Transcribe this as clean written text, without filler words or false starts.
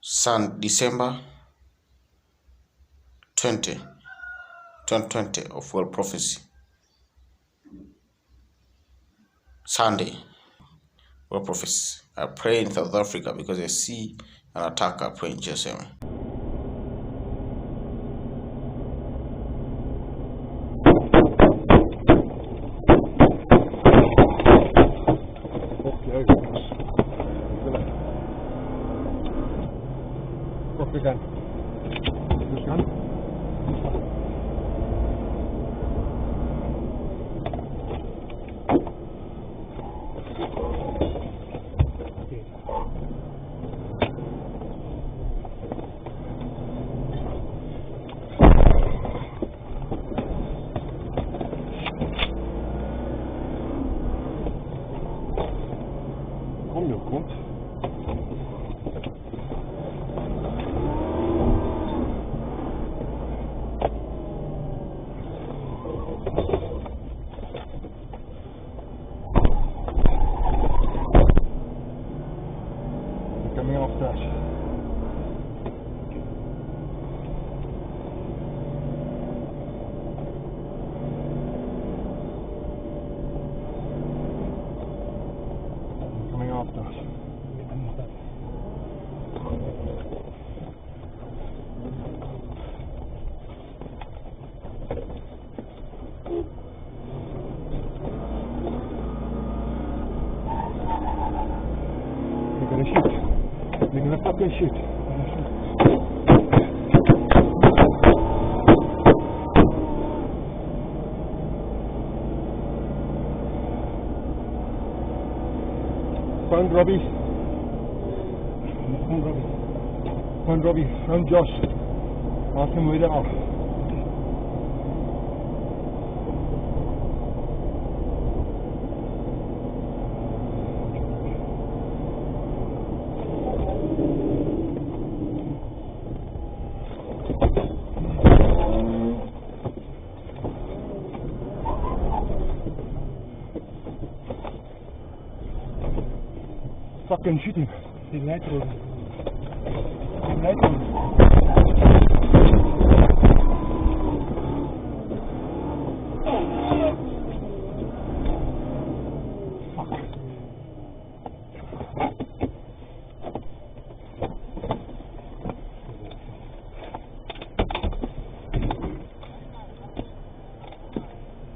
December 2020 of World Prophecy. Sunday, World Prophecy. I pray in South Africa because I see an attack. I pray in Jesus' name. Komt. Coming off dash. Coming off dash. They're gonna shoot. They're gonna fucking shoot. Found Robbie. Found Robbie. Found Josh. Ask him where they are. Fucking shoot him. Die leidt erom.